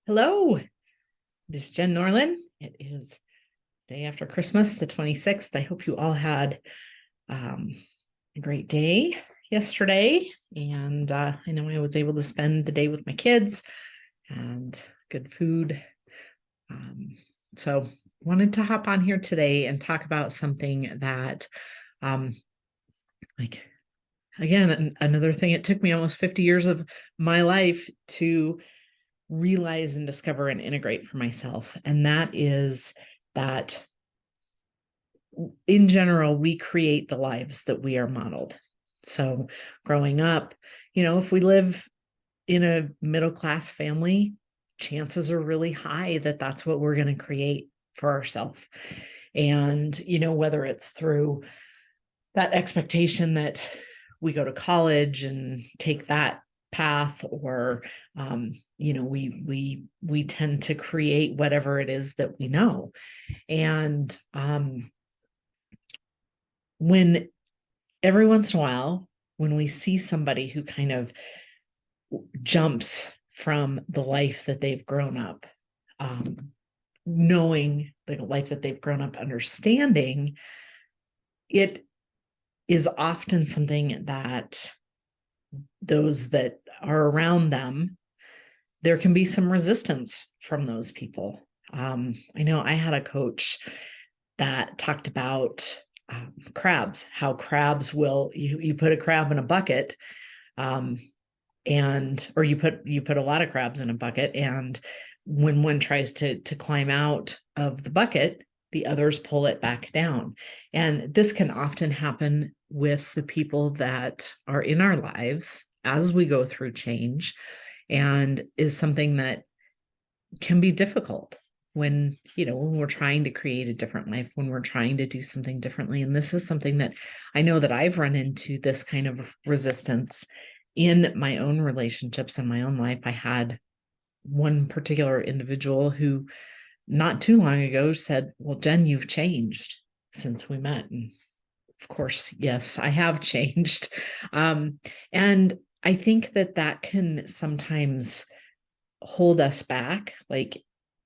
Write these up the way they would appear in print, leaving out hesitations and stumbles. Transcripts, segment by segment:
Hello, this is Jen Norlin. It is day after Christmas, the 26th. I hope you all had um, a great day yesterday. And I know I was able to spend the day with my kids and good food. Um, so wanted to hop on here today and talk about something that um, like again, another thing, it took me almost 50 years of my life to realize and discover and integrate for myself. And that is that in general, we create the lives that we are modeled. So growing up, if we live in a middle class family, chances are really high that that's what we're going to create for ourselves. And, whether it's through that expectation that we go to college and take that path, or we tend to create whatever it is that we know. And when every once in a while, when we see somebody who kind of jumps from the life that they've grown up knowing, the life that they've grown up understanding, it is often something that those that are around them, there can be some resistance from those people. I know I had a coach that talked about crabs, how crabs will, you put a crab in a bucket, or you put a lot of crabs in a bucket, and when one tries to climb out of the bucket, the others pull it back down. And this can often happen with the people that are in our lives as we go through change, and is something that can be difficult when we're trying to create a different life, when we're trying to do something differently. And this is something that I know that I've run into, this kind of resistance in my own relationships in my own life. I had one particular individual who not too long ago said, "Well, Jen, you've changed since we met." And of course, yes, I have changed. And I think that that can sometimes hold us back, like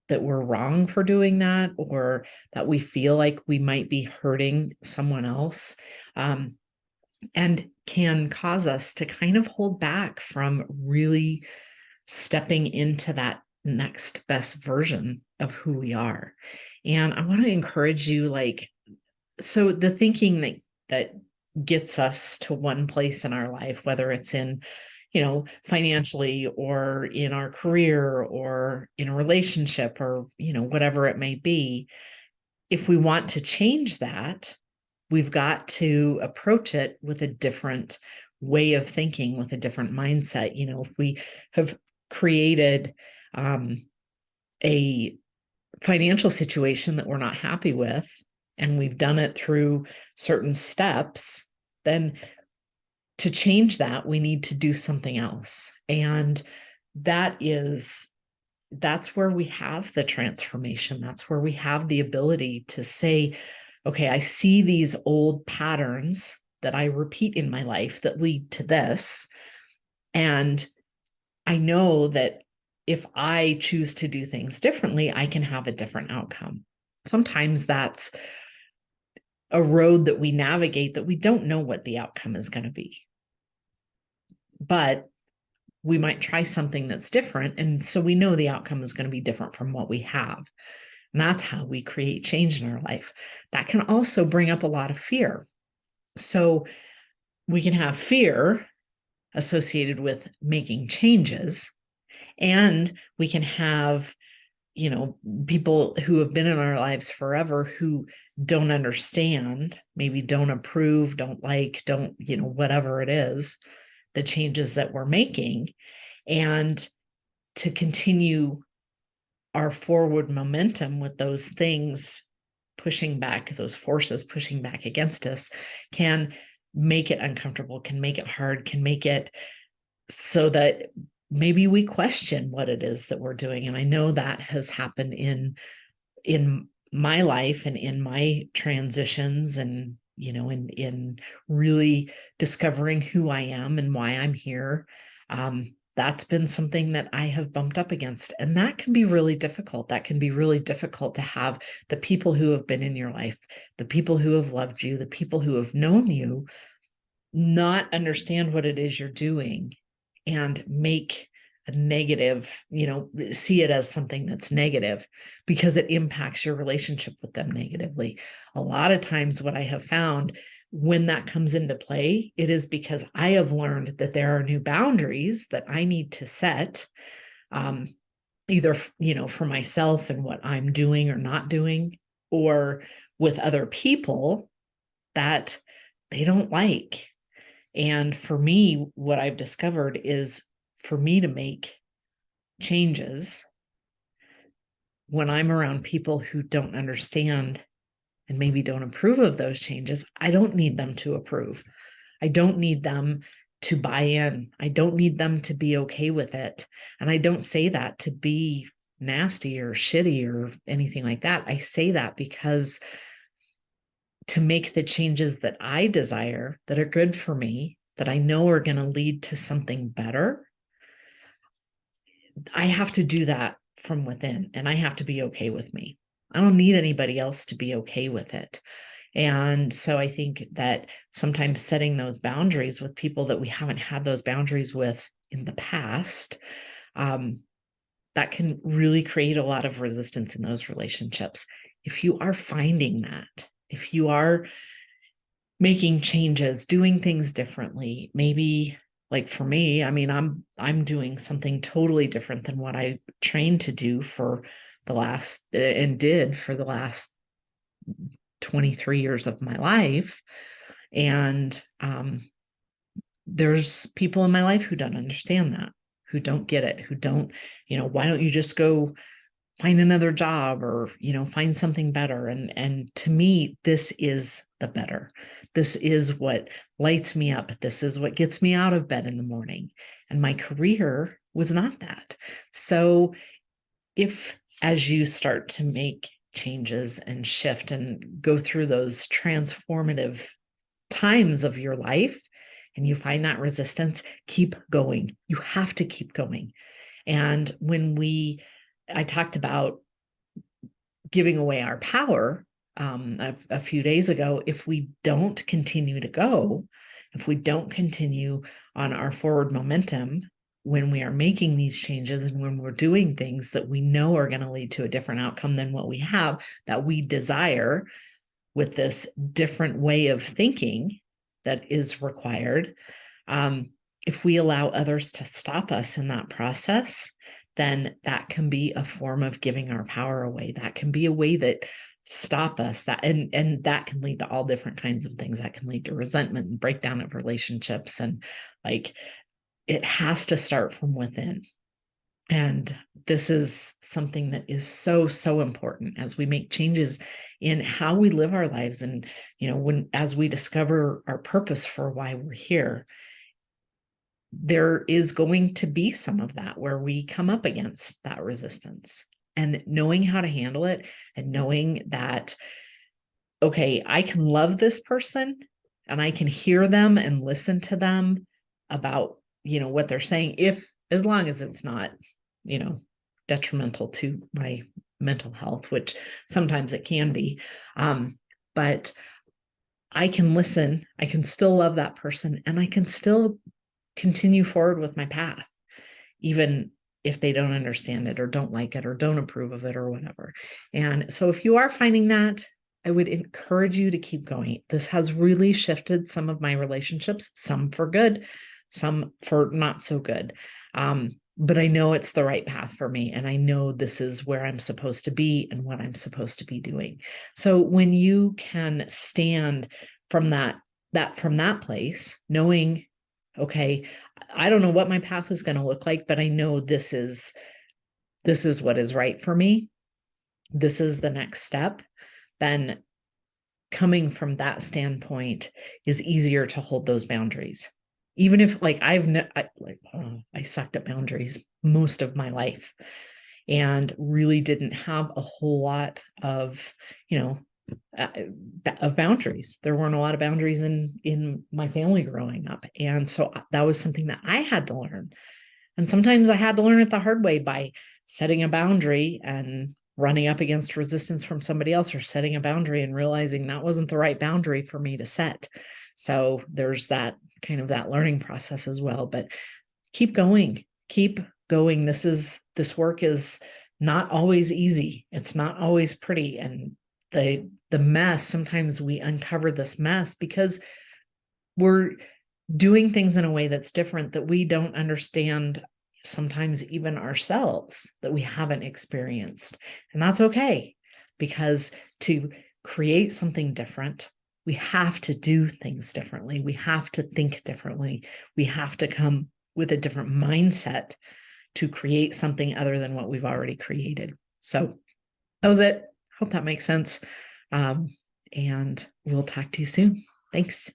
that we're wrong for doing that, or that we feel like we might be hurting someone else, and can cause us to kind of hold back from really stepping into that next best version of who we are. And I want to encourage you, so the thinking that gets us to one place in our life, whether it's in financially, or in our career, or in a relationship, or whatever it may be, if we want to change that, we've got to approach it with a different way of thinking, with a different mindset. If we have created a financial situation that we're not happy with, and we've done it through certain steps, then to change that, we need to do something else. And that's where we have the transformation. That's where we have the ability to say, okay, I see these old patterns that I repeat in my life that lead to this. And I know that if I choose to do things differently, I can have a different outcome. Sometimes that's a road that we navigate that we don't know what the outcome is going to be. But we might try something that's different. And so we know the outcome is going to be different from what we have. And that's how we create change in our life. That can also bring up a lot of fear. So we can have fear associated with making changes, and we can have people who have been in our lives forever who don't understand, maybe don't approve, don't like, don't whatever it is, the changes that we're making. And to continue our forward momentum with those things pushing back, those forces pushing back against us, can make it uncomfortable, can make it hard, can make it so that maybe we question what it is that we're doing. And I know that has happened in my life and in my transitions, and in really discovering who I am and why I'm here. that's been something that I have bumped up against. And that can be really difficult. That can be really difficult to have the people who have been in your life, the people who have loved you, the people who have known you, not understand what it is you're doing and make a negative, see it as something that's negative because it impacts your relationship with them negatively. A lot of times, what I have found when that comes into play, it is because I have learned that there are new boundaries that I need to set, either, for myself and what I'm doing or not doing, or with other people that they don't like. And for me, what I've discovered is for me to make changes when I'm around people who don't understand and maybe don't approve of those changes, I don't need them to approve. I don't need them to buy in. I don't need them to be okay with it. And I don't say that to be nasty or shitty or anything like that. I say that because to make the changes that I desire, that are good for me, that I know are going to lead to something better, I have to do that from within, and I have to be okay with me. I don't need anybody else to be okay with it. And so I think that sometimes setting those boundaries with people that we haven't had those boundaries with in the past, that can really create a lot of resistance in those relationships. If you are finding that, if you are making changes, doing things differently, maybe like for me, I mean, I'm doing something totally different than what I trained to do for the last and did for the last 23 years of my life. And there's people in my life who don't understand that, who don't get it, who don't, why don't you just go find another job or, find something better. And to me, this is the better. This is what lights me up. This is what gets me out of bed in the morning. And my career was not that. So if, as you start to make changes and shift and go through those transformative times of your life and you find that resistance, keep going. You have to keep going. And I talked about giving away our power a few days ago. If we don't continue to go, if we don't continue on our forward momentum when we are making these changes and when we're doing things that we know are going to lead to a different outcome than what we have, that we desire with this different way of thinking that is required, if we allow others to stop us in that process, then that can be a form of giving our power away. That can be a way that stop us, that and that can lead to all different kinds of things. That can lead to resentment and breakdown of relationships. And like, it has to start from within. And this is something that is so, so important as we make changes in how we live our lives. And, as we discover our purpose for why we're here, there is going to be some of that where we come up against that resistance, and knowing how to handle it and knowing that, okay, I can love this person and I can hear them and listen to them about, what they're saying, as long as it's not, detrimental to my mental health, which sometimes it can be. But I can listen, I can still love that person, and I can still continue forward with my path, even if they don't understand it or don't like it or don't approve of it or whatever. And so if you are finding that, I would encourage you to keep going. This has really shifted some of my relationships, some for good, some for not so good. But I know it's the right path for me. And I know this is where I'm supposed to be and what I'm supposed to be doing. So when you can stand from that place, knowing, okay, I don't know what my path is going to look like, but I know this is what is right for me. This is the next step. Then coming from that standpoint is easier to hold those boundaries. Even if I sucked at boundaries most of my life and really didn't have a whole lot of, of boundaries. There weren't a lot of boundaries in my family growing up. And so that was something that I had to learn. And sometimes I had to learn it the hard way by setting a boundary and running up against resistance from somebody else, or setting a boundary and realizing that wasn't the right boundary for me to set. So there's that kind of that learning process as well. But keep going, keep going. This work is not always easy. It's not always pretty. And the mess, sometimes we uncover this mess because we're doing things in a way that's different, that we don't understand, sometimes even ourselves, that we haven't experienced. And that's okay, because to create something different, we have to do things differently. We have to think differently. We have to come with a different mindset to create something other than what we've already created. So that was it. Hope that makes sense. And we'll talk to you soon. Thanks.